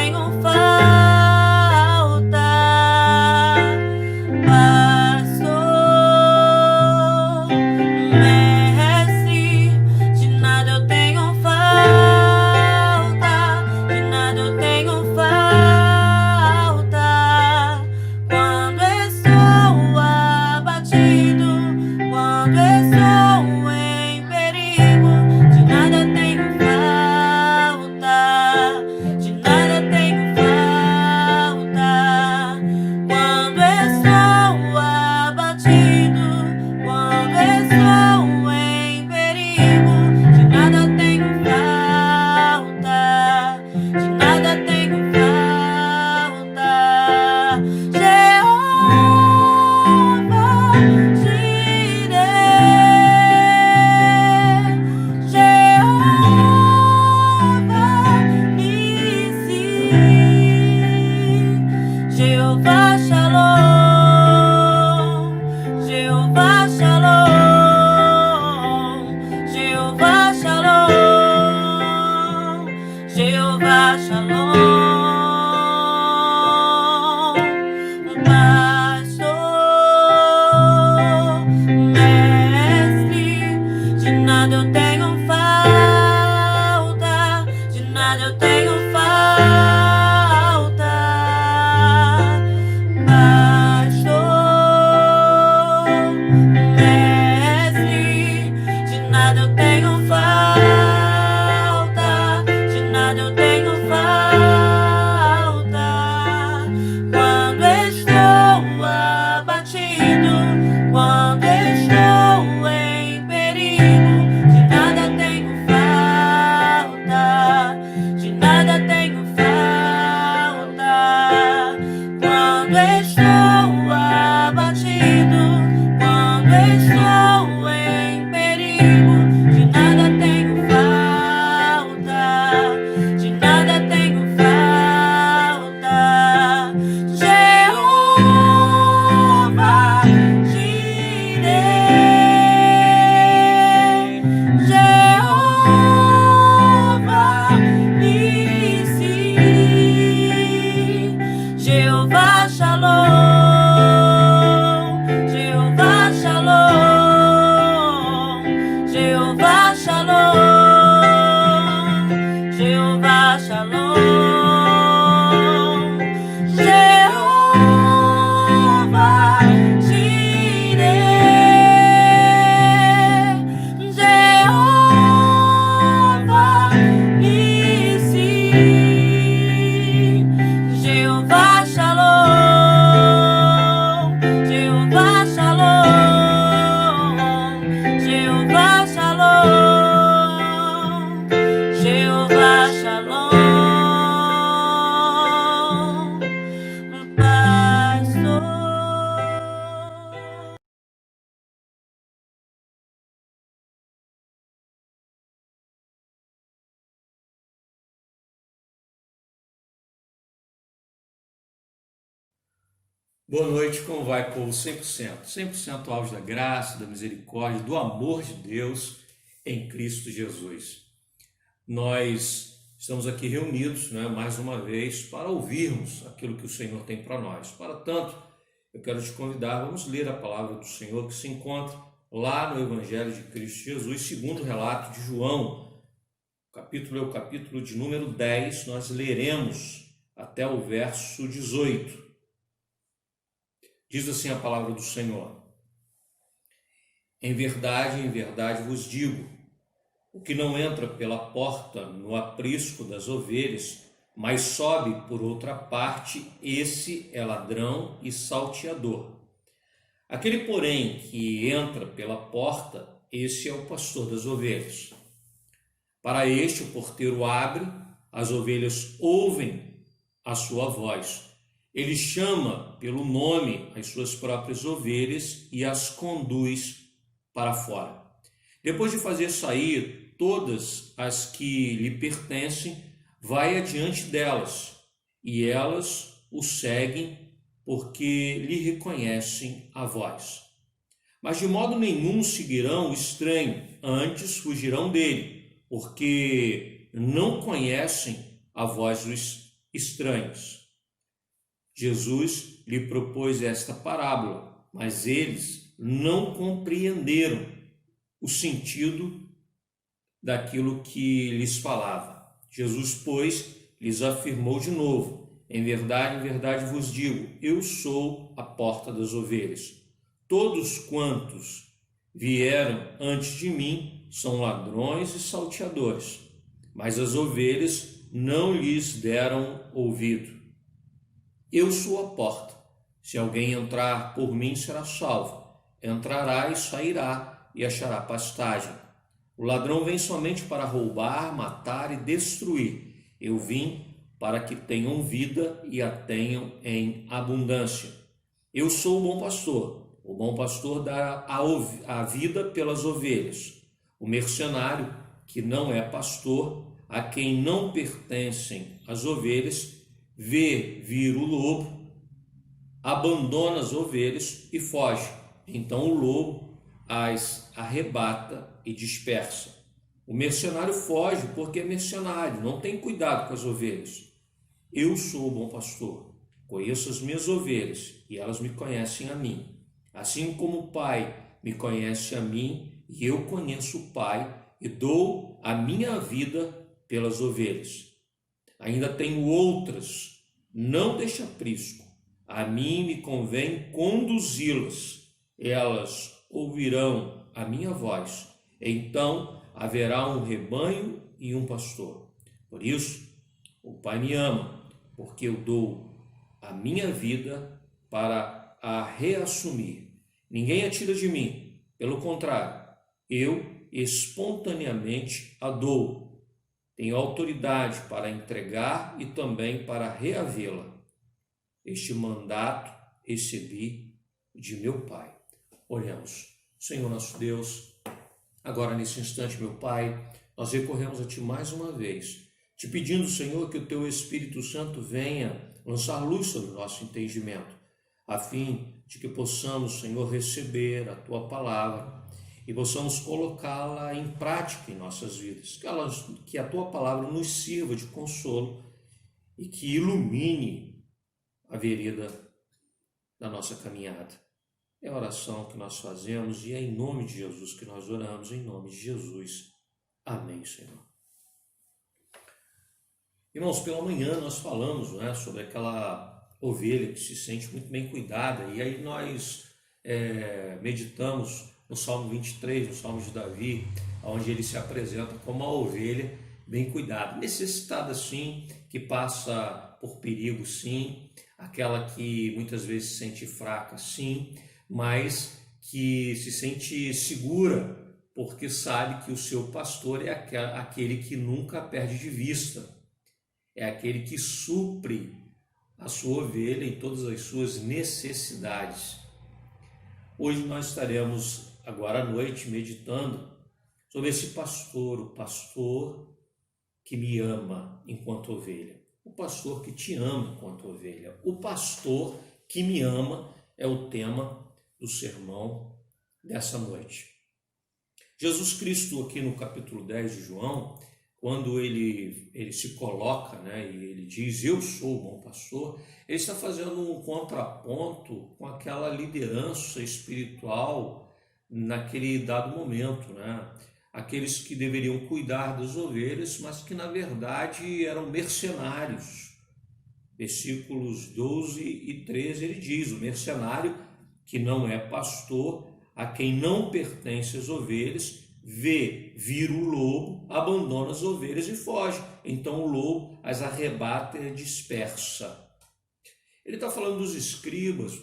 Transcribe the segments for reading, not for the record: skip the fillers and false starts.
tenho falta, pastor, mestre, de nada eu tenho falta, de nada eu tenho falta. Quando estou abatido, quando estou em perigo, de nada tenho falta, de nada tenho falta. Quando estou abatido, quando estou em perigo, de nada tenho falta, de nada tenho falta. Jeová Jireh, Jeová Nissi, Jeová Shalom, Jeová Shalom, Jeová Shalom, Jeová Shalom. Pastor, mestre, de nada eu tenho falta, de nada eu tenho falta. Pastor, mestre, de nada eu tenho falta, de nada eu tenho falta. Quando estou abatido, quando estou em perigo, de nada tenho falta, de nada tenho falta. Quando estou abatido, quando estou em perigo, de nada tenho falta, de nada tenho falta. Jeová Jireh, Jeová Nissi, Jeová Shalom, Jeová Shalom, Jeová Shalom, Jeová Shalom. Jeová Jireh, Jeová Nissi, Jeová Shalom, Jeová Shalom, Jeová Shalom, Jeová Shalom. Pastor. Boa noite, como vai, povo? 100%, 100% aos da graça, da misericórdia, do amor de Deus em Cristo Jesus. Nós estamos aqui reunidos, mais uma vez, para ouvirmos aquilo que o Senhor tem para nós. Para tanto, eu quero te convidar, vamos ler a palavra do Senhor que se encontra lá no Evangelho de Cristo Jesus, segundo o relato de João. O capítulo é o capítulo de número 10, nós leremos até o verso 18. Diz assim a palavra do Senhor: em verdade vos digo, o que não entra pela porta no aprisco das ovelhas, mas sobe por outra parte, esse é ladrão e salteador. Aquele, porém, que entra pela porta, esse é o pastor das ovelhas. Para este o porteiro abre, as ovelhas ouvem a sua voz. Ele chama pelo nome as suas próprias ovelhas e as conduz para fora. Depois de fazer sair todas as que lhe pertencem, vai adiante delas, e elas o seguem porque lhe reconhecem a voz. Mas de modo nenhum seguirão o estranho, antes fugirão dele, porque não conhecem a voz estranhos. Jesus lhe propôs esta parábola, mas eles não compreenderam o sentido daquilo que lhes falava. Jesus, pois, lhes afirmou de novo: em verdade vos digo, eu sou a porta das ovelhas. Todos quantos vieram antes de mim são ladrões e salteadores, mas as ovelhas não lhes deram ouvido. Eu sou a porta. Se alguém entrar por mim, será salvo. Entrará e sairá e achará pastagem. O ladrão vem somente para roubar, matar e destruir. Eu vim para que tenham vida e a tenham em abundância. Eu sou o bom pastor. O bom pastor dá a vida pelas ovelhas. O mercenário, que não é pastor, a quem não pertencem as ovelhas, vê vir o lobo, abandona as ovelhas e foge. Então o lobo as arrebata e dispersa. O mercenário foge porque é mercenário, não tem cuidado com as ovelhas. Eu sou o bom pastor, conheço as minhas ovelhas e elas me conhecem a mim. Assim como o Pai me conhece a mim e eu conheço o Pai e dou a minha vida pelas ovelhas. Ainda tenho outras, não deixe aprisco. A mim me convém conduzi-las. Elas ouvirão a minha voz. Então haverá um rebanho e um pastor. Por isso, o Pai me ama, porque eu dou a minha vida para a reassumir. Ninguém a tira de mim. Pelo contrário, eu espontaneamente a dou. Tenho autoridade para entregar e também para reavê-la. Este mandato recebi de meu Pai. Oremos. Senhor nosso Deus, agora nesse instante, meu Pai, nós recorremos a Ti mais uma vez, te pedindo, Senhor, que o Teu Espírito Santo venha lançar luz sobre o nosso entendimento, a fim de que possamos, Senhor, receber a Tua palavra e possamos colocá-la em prática em nossas vidas, que a Tua palavra nos sirva de consolo e que ilumine a vereda da nossa caminhada. É a oração que nós fazemos e é em nome de Jesus que nós oramos, em nome de Jesus. Amém, Senhor. Irmãos, pela manhã nós falamos, sobre aquela ovelha que se sente muito bem cuidada, e aí nós meditamos no Salmo 23, no Salmo de Davi, onde ele se apresenta como uma ovelha bem cuidada, necessitada sim, que passa por perigo sim, aquela que muitas vezes se sente fraca sim, mas que se sente segura, porque sabe que o seu pastor é aquele que nunca perde de vista, é aquele que supre a sua ovelha em todas as suas necessidades. Hoje nós estaremos agora à noite meditando sobre esse pastor, o pastor que me ama enquanto ovelha, o pastor que te ama enquanto ovelha, o pastor que me ama é o tema do sermão dessa noite. Jesus Cristo, aqui no capítulo 10 de João, quando ele se coloca, e ele diz, eu sou o bom pastor, ele está fazendo um contraponto com aquela liderança espiritual naquele dado momento, aqueles que deveriam cuidar das ovelhas, mas que na verdade eram mercenários. Versículos 12 e 13 ele diz, o mercenário que não é pastor, a quem não pertence as ovelhas, vê vir o lobo, abandona as ovelhas e foge. Então o lobo as arrebata e dispersa. Ele está falando dos escribas,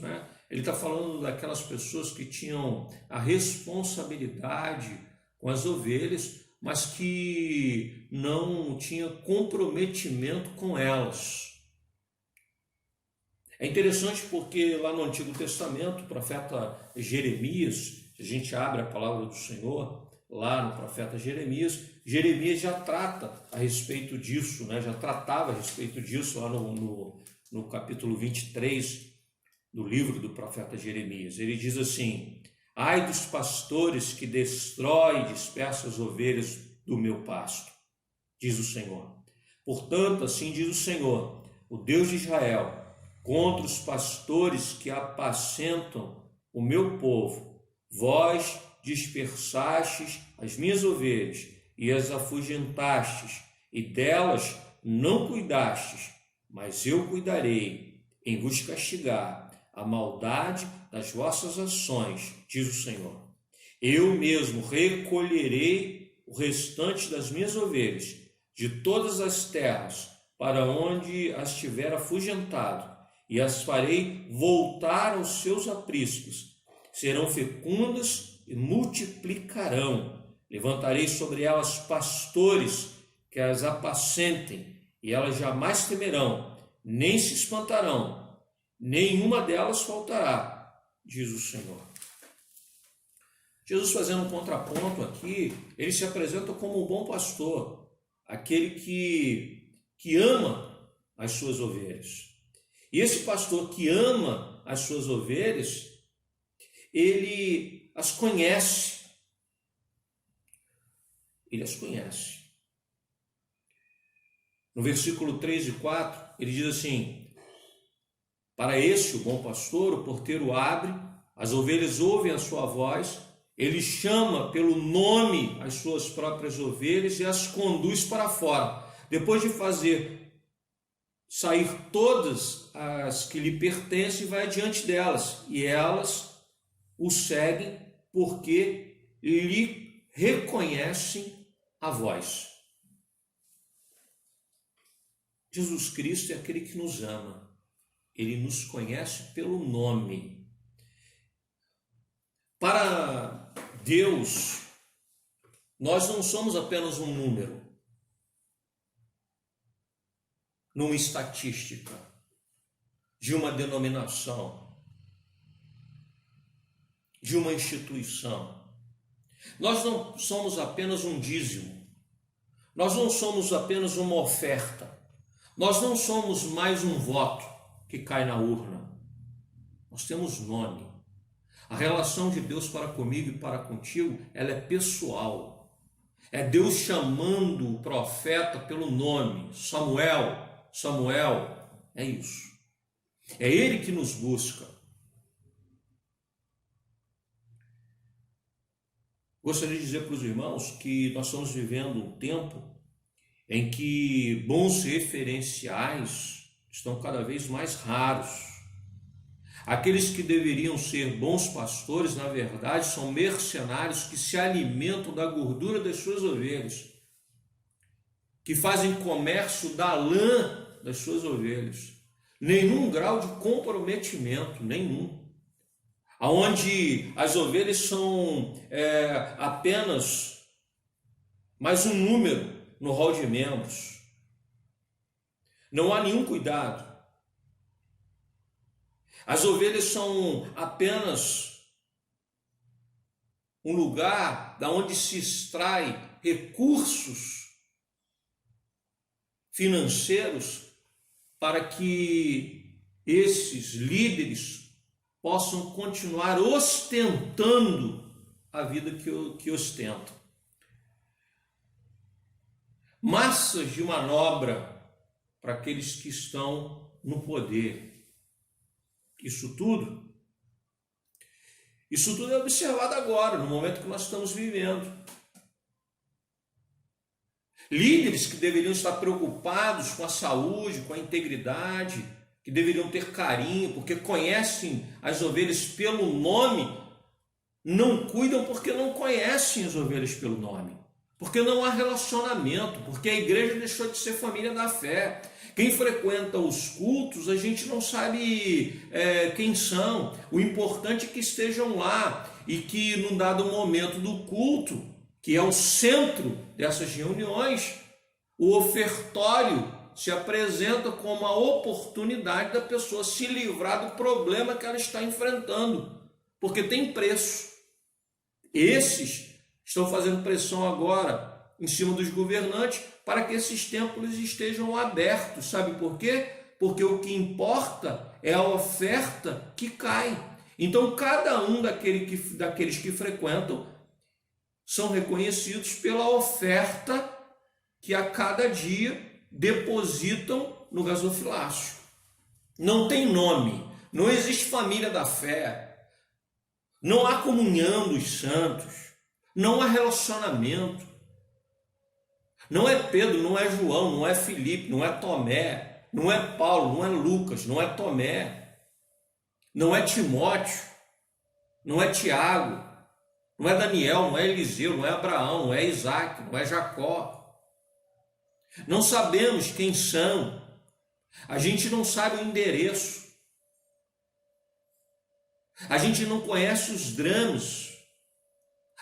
Ele está falando daquelas pessoas que tinham a responsabilidade com as ovelhas, mas que não tinham comprometimento com elas. É interessante porque lá no Antigo Testamento, o profeta Jeremias, se a gente abre a palavra do Senhor, lá no profeta Jeremias já trata a respeito disso, já tratava a respeito disso lá no capítulo 23 do livro do profeta Jeremias. Ele diz assim, ai dos pastores que destrói e dispersa as ovelhas do meu pasto, diz o Senhor. Portanto, assim diz o Senhor, o Deus de Israel, contra os pastores que apacentam o meu povo. Vós dispersastes as minhas ovelhas e as afugentastes, e delas não cuidastes, mas eu cuidarei em vos castigar a maldade das vossas ações, diz o Senhor. Eu mesmo recolherei o restante das minhas ovelhas de todas as terras para onde as tiver afugentado, e as farei voltar aos seus apriscos. Serão fecundas e multiplicarão. Levantarei sobre elas pastores que as apacentem, e elas jamais temerão, nem se espantarão, nenhuma delas faltará, diz o Senhor. Jesus, fazendo um contraponto aqui, ele se apresenta como um bom pastor, aquele que ama as suas ovelhas. E esse pastor que ama as suas ovelhas, ele as conhece. Ele as conhece. No versículo 3 e 4, ele diz assim: para esse, o bom pastor, o porteiro abre, as ovelhas ouvem a sua voz, ele chama pelo nome as suas próprias ovelhas e as conduz para fora. Depois de fazer sair todas as que lhe pertencem, vai adiante delas, e elas o seguem porque lhe reconhecem a voz. Jesus Cristo é aquele que nos ama. Ele nos conhece pelo nome. Para Deus, nós não somos apenas um número numa estatística de uma denominação, de uma instituição. Nós não somos apenas um dízimo. Nós não somos apenas uma oferta. Nós não somos mais um voto que cai na urna. Nós temos nome. A relação de Deus para comigo e para contigo, ela é pessoal. É Deus chamando o profeta pelo nome. Samuel, Samuel, é isso. É Ele que nos busca. Gostaria de dizer para os irmãos que nós estamos vivendo um tempo em que bons referenciais estão cada vez mais raros. Aqueles que deveriam ser bons pastores, na verdade, são mercenários que se alimentam da gordura das suas ovelhas, que fazem comércio da lã das suas ovelhas. Nenhum grau de comprometimento, nenhum. Onde as ovelhas são apenas mais um número no rol de membros. Não há nenhum cuidado. As ovelhas são apenas um lugar da onde se extrai recursos financeiros para que esses líderes possam continuar ostentando a vida que ostentam. Massas de manobra para aqueles que estão no poder. Isso tudo é observado agora, no momento que nós estamos vivendo. Líderes que deveriam estar preocupados com a saúde, com a integridade, que deveriam ter carinho, porque conhecem as ovelhas pelo nome, não cuidam porque não conhecem as ovelhas pelo nome. Porque não há relacionamento, porque a igreja deixou de ser família da fé. Quem frequenta os cultos, a gente não sabe quem são. O importante é que estejam lá e que num dado momento do culto, que é o centro dessas reuniões, o ofertório se apresenta como a oportunidade da pessoa se livrar do problema que ela está enfrentando, porque tem preço. Esses estão fazendo pressão agora em cima dos governantes para que esses templos estejam abertos. Sabe por quê? Porque o que importa é a oferta que cai. Então, cada um daqueles que frequentam são reconhecidos pela oferta que a cada dia depositam no gasofilácio. Não tem nome, não existe família da fé, não há comunhão dos santos, não há relacionamento. Não é Pedro, não é João, não é Filipe, não é Tomé, não é Paulo, não é Lucas, não é Tomé, não é Timóteo, não é Tiago, não é Daniel, não é Eliseu, não é Abraão, não é Isaac, não é Jacó. Não sabemos quem são, a gente não sabe o endereço, a gente não conhece os dramas,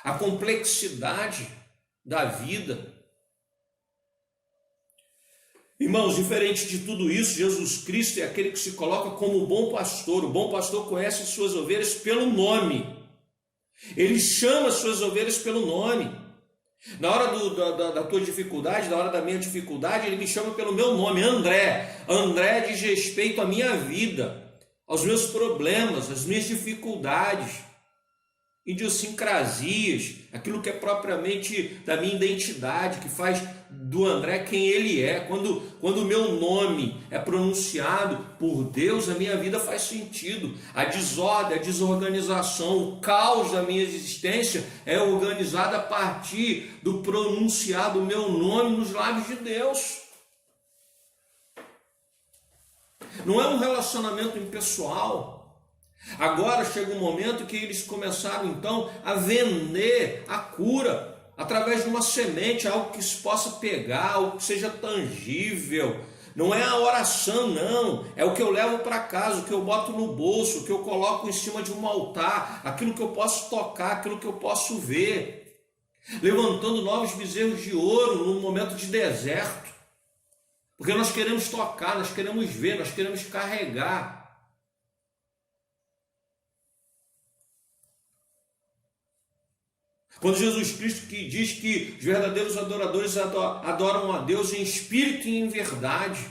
a complexidade da vida. Irmãos, diferente de tudo isso, Jesus Cristo é aquele que se coloca como bom pastor. O bom pastor conhece suas ovelhas pelo nome. Ele chama as suas ovelhas pelo nome. Na hora da tua dificuldade, na hora da minha dificuldade, ele me chama pelo meu nome, André. André diz respeito à minha vida, aos meus problemas, às minhas dificuldades, idiosincrasias, aquilo que é propriamente da minha identidade, que faz do André quem ele é. Quando o meu nome é pronunciado por Deus, a minha vida faz sentido. A desordem, a desorganização, o caos da minha existência é organizado a partir do pronunciado meu nome nos lábios de Deus. Não é um relacionamento impessoal. Agora chega um momento que eles começaram então a vender a cura através de uma semente, algo que se possa pegar, algo que seja tangível. Não é a oração, não, é o que eu levo para casa, o que eu boto no bolso, o que eu coloco em cima de um altar, aquilo que eu posso tocar, aquilo que eu posso ver, levantando novos bezerros de ouro num momento de deserto, porque nós queremos tocar, nós queremos ver, nós queremos carregar. Quando Jesus Cristo que diz que os verdadeiros adoradores adoram a Deus em espírito e em verdade,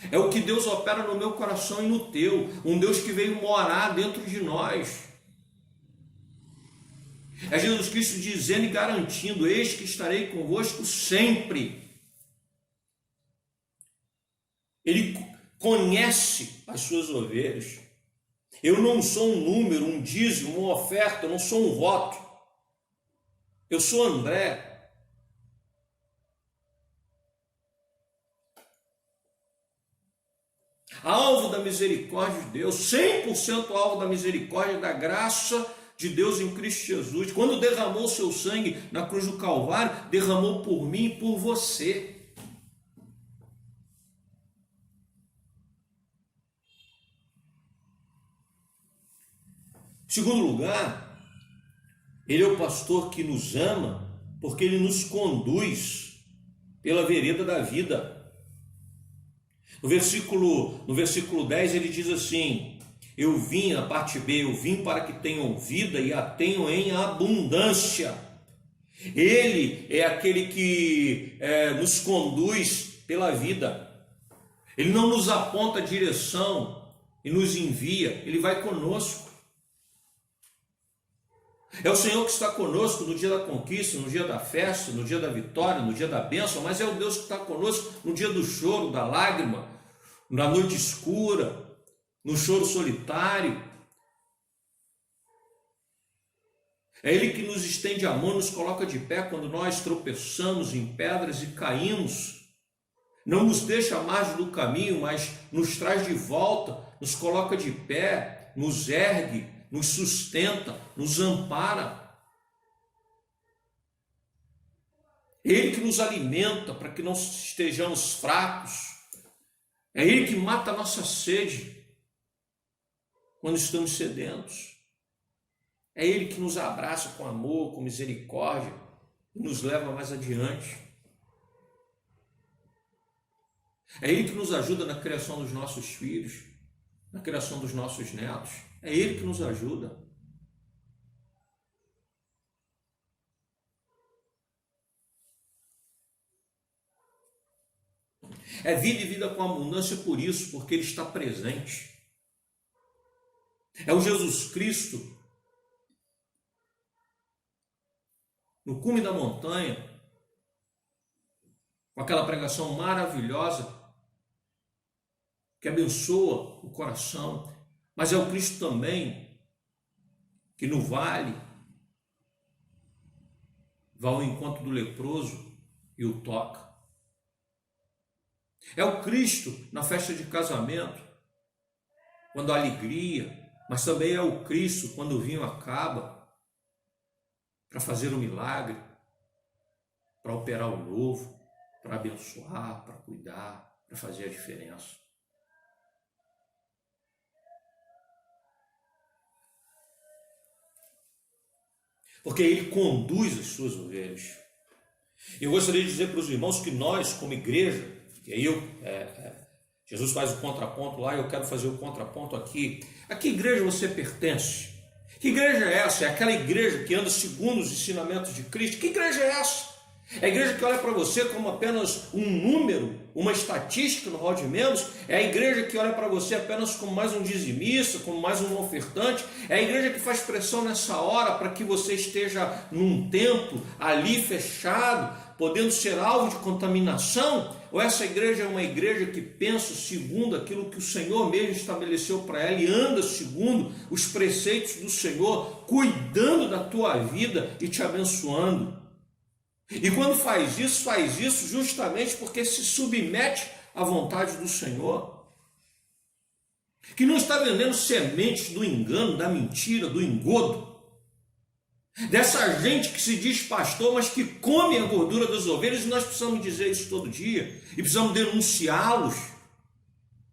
é o que Deus opera no meu coração e no teu, um Deus que veio morar dentro de nós. É Jesus Cristo dizendo e garantindo: eis que estarei convosco sempre. Ele conhece as suas ovelhas. Eu não sou um número, um dízimo, uma oferta, eu não sou um voto. Eu sou André. Alvo da misericórdia de Deus, 100% alvo da misericórdia, da graça de Deus em Cristo Jesus. Quando derramou seu sangue na cruz do Calvário, derramou por mim e por você. Em segundo lugar, Ele é o pastor que nos ama, porque Ele nos conduz pela vereda da vida. No versículo 10 ele diz assim: eu vim, a parte B, eu vim para que tenham vida e a tenham em abundância. Ele é aquele que nos conduz pela vida. Ele não nos aponta a direção e nos envia, Ele vai conosco. É o Senhor que está conosco no dia da conquista, no dia da festa, no dia da vitória, no dia da bênção, mas é o Deus que está conosco no dia do choro, da lágrima, na noite escura, no choro solitário. É Ele que nos estende a mão, nos coloca de pé quando nós tropeçamos em pedras e caímos. Não nos deixa à margem do caminho, mas nos traz de volta, nos coloca de pé, nos ergue, nos sustenta, nos ampara. Ele que nos alimenta para que não estejamos fracos. É Ele que mata a nossa sede quando estamos sedentos. É Ele que nos abraça com amor, com misericórdia e nos leva mais adiante. É Ele que nos ajuda na criação dos nossos filhos, na criação dos nossos netos. É Ele que nos ajuda. É vida e vida com abundância por isso, porque Ele está presente. É o Jesus Cristo no cume da montanha, com aquela pregação maravilhosa, que abençoa o coração, mas é o Cristo também que no vale vai ao encontro do leproso e o toca. É o Cristo na festa de casamento, quando há alegria, mas também é o Cristo quando o vinho acaba, para fazer o milagre, para operar o novo, para abençoar, para cuidar, para fazer a diferença. Porque ele conduz as suas ovelhas. Eu gostaria de dizer para os irmãos que nós, como igreja, e aí Jesus faz o contraponto lá, eu quero fazer o contraponto aqui. A que igreja você pertence? Que igreja é essa? É aquela igreja que anda segundo os ensinamentos de Cristo? Que igreja é essa? É a igreja que olha para você como apenas um número, uma estatística no hall de membros? É a igreja que olha para você apenas como mais um dizimista, como mais um ofertante? É a igreja que faz pressão nessa hora para que você esteja num templo ali fechado, podendo ser alvo de contaminação? Ou essa igreja é uma igreja que pensa segundo aquilo que o Senhor mesmo estabeleceu para ela e anda segundo os preceitos do Senhor, cuidando da tua vida e te abençoando? E quando faz isso justamente porque se submete à vontade do Senhor, que não está vendendo sementes do engano, da mentira, do engodo, dessa gente que se diz pastor, mas que come a gordura das ovelhas, e nós precisamos dizer isso todo dia, e precisamos denunciá-los,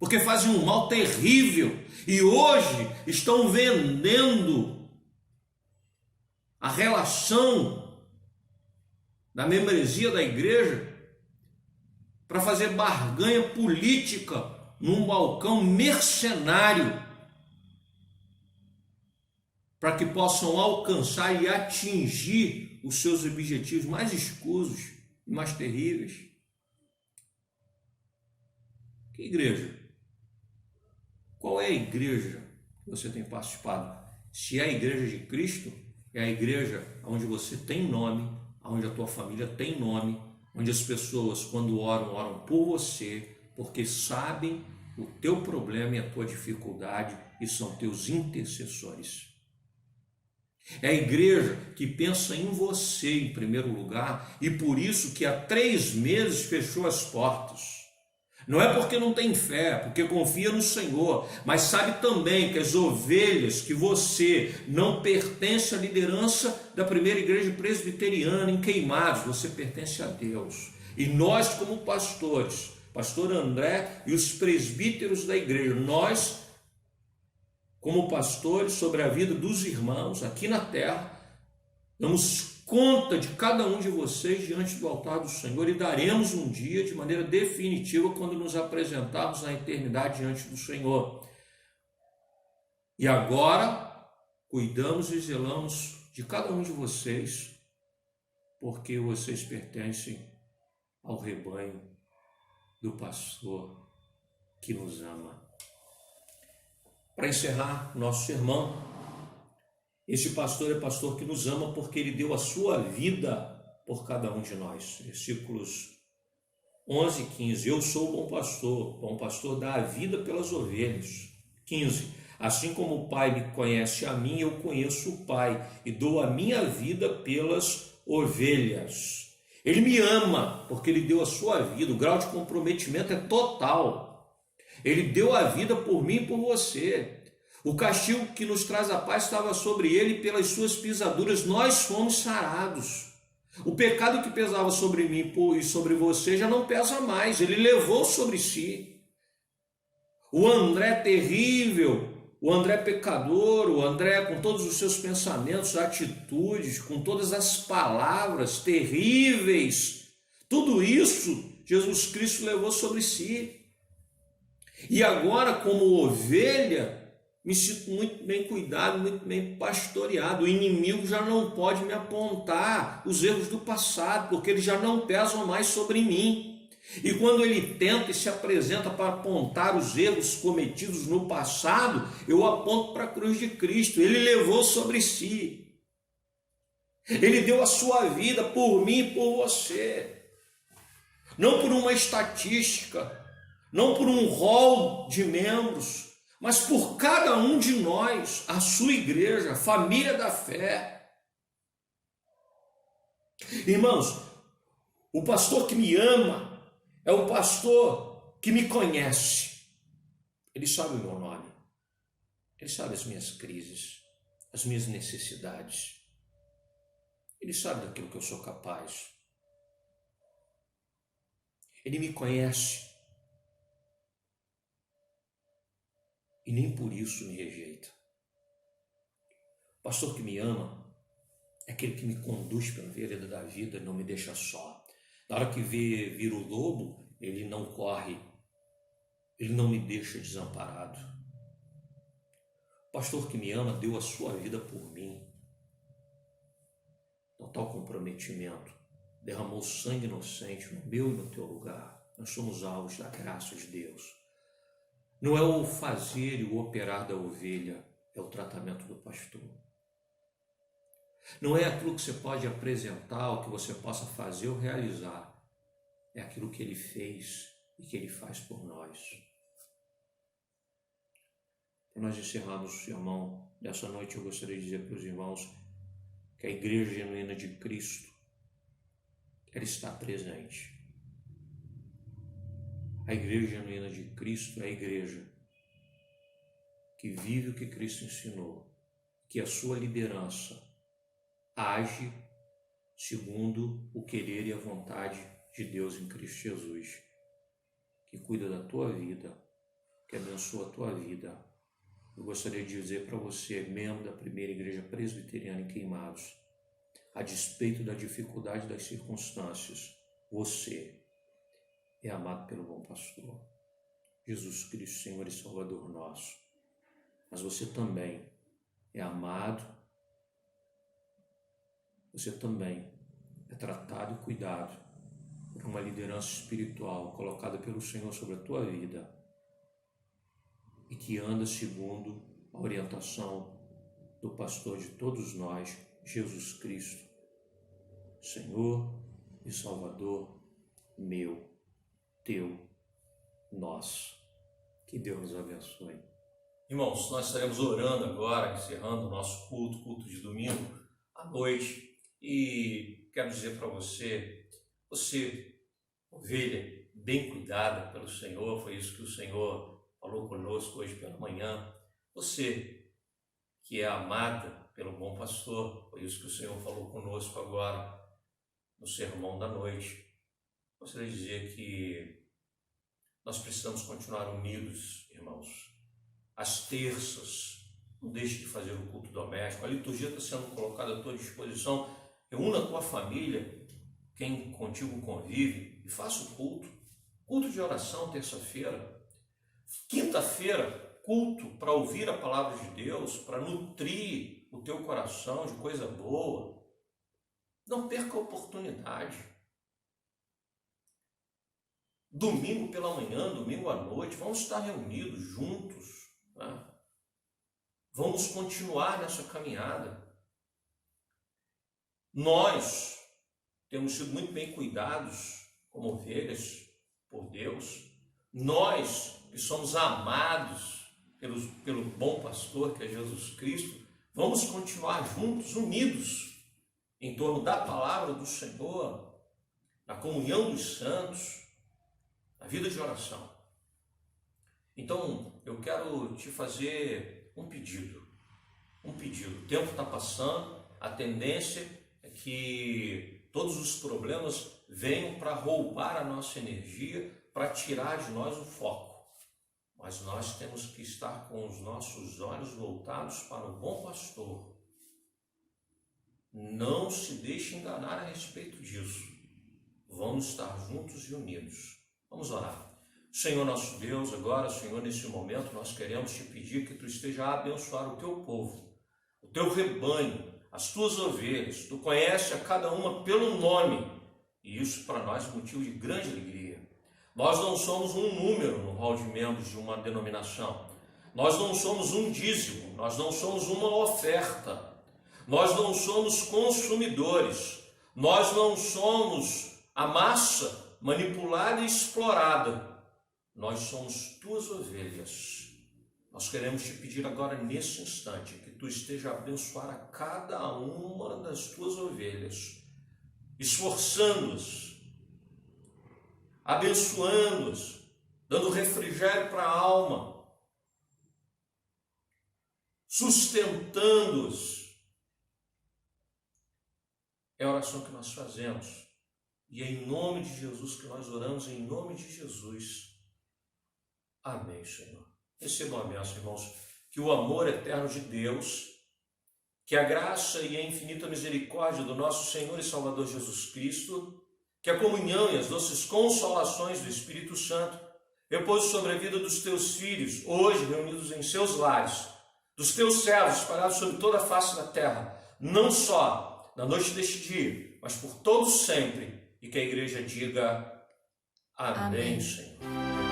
porque fazem um mal terrível, e hoje estão vendendo a relação da membresia da igreja para fazer barganha política num balcão mercenário, para que possam alcançar e atingir os seus objetivos mais escusos e mais terríveis. Que igreja? Qual é a igreja que você tem participado? Se é a igreja de Cristo, é a igreja onde você tem nome, onde a tua família tem nome, onde as pessoas, quando oram, oram por você, porque sabem o teu problema e a tua dificuldade e são teus intercessores. É a igreja que pensa em você em primeiro lugar e por isso que há 3 meses fechou as portas. Não é porque não tem fé, porque confia no Senhor, mas sabe também que as ovelhas, que você não pertence à liderança da primeira igreja presbiteriana em Queimados, você pertence a Deus. E nós, como pastores, pastor André e os presbíteros da igreja, nós, como pastores sobre a vida dos irmãos aqui na terra, damos conta de cada um de vocês diante do altar do Senhor e daremos um dia de maneira definitiva quando nos apresentarmos na eternidade diante do Senhor. E agora cuidamos e zelamos de cada um de vocês, porque vocês pertencem ao rebanho do pastor que nos ama. Para encerrar nosso sermão, esse pastor é pastor que nos ama porque ele deu a sua vida por cada um de nós. Versículos 11 e 15. Eu sou o bom pastor dá a vida pelas ovelhas. 15. Assim como o Pai me conhece a mim, eu conheço o Pai e dou a minha vida pelas ovelhas. Ele me ama porque ele deu a sua vida. O grau de comprometimento é total. Ele deu a vida por mim e por você. O castigo que nos traz a paz estava sobre ele e pelas suas pisaduras nós fomos sarados. O pecado que pesava sobre mim e sobre você já não pesa mais, ele levou sobre si. O André terrível, o André pecador, o André com todos os seus pensamentos, atitudes, com todas as palavras terríveis, tudo isso Jesus Cristo levou sobre si. E agora, como ovelha, me sinto muito bem cuidado, muito bem pastoreado. O inimigo já não pode me apontar os erros do passado, porque eles já não pesam mais sobre mim. E quando ele tenta e se apresenta para apontar os erros cometidos no passado, eu aponto para a cruz de Cristo. Ele levou sobre si. Ele deu a sua vida por mim e por você. Não por uma estatística, não por um rol de membros, mas por cada um de nós, a sua igreja, a família da fé. Irmãos, o pastor que me ama é o pastor que me conhece. Ele sabe o meu nome, ele sabe as minhas crises, as minhas necessidades. Ele sabe daquilo que eu sou capaz. Ele me conhece. E nem por isso me rejeita. O pastor que me ama é aquele que me conduz pela vereda da vida e não me deixa só. Na hora que vira o lobo, ele não corre, ele não me deixa desamparado. O pastor que me ama deu a sua vida por mim. Total comprometimento. Derramou sangue inocente no meu e no teu lugar. Nós somos alvos da graça de Deus. Não é o fazer e o operar da ovelha, é o tratamento do pastor. Não é aquilo que você pode apresentar, o que você possa fazer ou realizar. É aquilo que ele fez e que ele faz por nós. Para nós encerrarmos o sermão dessa noite, eu gostaria de dizer para os irmãos que a igreja genuína de Cristo, ela está presente. A igreja genuína de Cristo é a igreja que vive o que Cristo ensinou, que a sua liderança age segundo o querer e a vontade de Deus em Cristo Jesus, que cuida da tua vida, que abençoa a tua vida. Eu gostaria de dizer para você, membro da primeira igreja presbiteriana em Queimados, a despeito da dificuldade das circunstâncias, você é amado pelo bom pastor, Jesus Cristo, Senhor e Salvador nosso. Mas você também é amado, você também é tratado e cuidado por uma liderança espiritual colocada pelo Senhor sobre a tua vida e que anda segundo a orientação do pastor de todos nós, Jesus Cristo, Senhor e Salvador meu, teu, nosso. Que Deus nos abençoe. Irmãos, nós estaremos orando agora, encerrando o nosso culto de domingo à noite, e quero dizer para você, ovelha bem cuidada pelo Senhor, foi isso que o Senhor falou conosco hoje pela manhã. Você que é amada pelo bom pastor, foi isso que o Senhor falou conosco agora no sermão da noite. Gostaria de dizer que nós precisamos continuar unidos, irmãos. Às terças, não deixe de fazer o culto doméstico. A liturgia está sendo colocada à tua disposição. Reúna a tua família, quem contigo convive, e faça o culto. Culto de oração, terça-feira. Quinta-feira, culto para ouvir a palavra de Deus, para nutrir o teu coração de coisa boa. Não perca a oportunidade. Domingo pela manhã, domingo à noite, vamos estar reunidos juntos, né? Vamos continuar nessa caminhada. Nós temos sido muito bem cuidados como ovelhas por Deus. Nós que somos amados pelo bom pastor, que é Jesus Cristo, vamos continuar juntos, unidos, em torno da palavra do Senhor, na comunhão dos santos, na vida de oração. Então, eu quero te fazer um pedido. O tempo está passando, a tendência é que todos os problemas venham para roubar a nossa energia, para tirar de nós o foco. Mas nós temos que estar com os nossos olhos voltados para o bom pastor. Não se deixe enganar a respeito disso. Vamos estar juntos e unidos. Vamos orar. Senhor nosso Deus, agora, Senhor, nesse momento, nós queremos te pedir que Tu esteja a abençoar o Teu povo, o Teu rebanho, as Tuas ovelhas. Tu conheces a cada uma pelo nome, e isso para nós é motivo de grande alegria. Nós não somos um número no hall de membros de uma denominação. Nós não somos um dízimo, nós não somos uma oferta. Nós não somos consumidores. Nós não somos a massa manipulada e explorada. nós somos tuas ovelhas. Nós queremos te pedir agora, nesse instante, que tu esteja a abençoar a cada uma das tuas ovelhas, esforçando-os, abençoando-os, dando refrigério para a alma, sustentando-os. É a oração que nós fazemos. E é em nome de Jesus que nós oramos, em nome de Jesus. Amém, Senhor. Recebam a bênção, irmãos. Que o amor eterno de Deus, que a graça e a infinita misericórdia do nosso Senhor e Salvador Jesus Cristo, que a comunhão e as doces consolações do Espírito Santo repouse sobre a vida dos teus filhos, hoje reunidos em seus lares, dos teus servos espalhados sobre toda a face da terra, não só na noite deste dia, mas por todos sempre. E que a igreja diga amém, Senhor.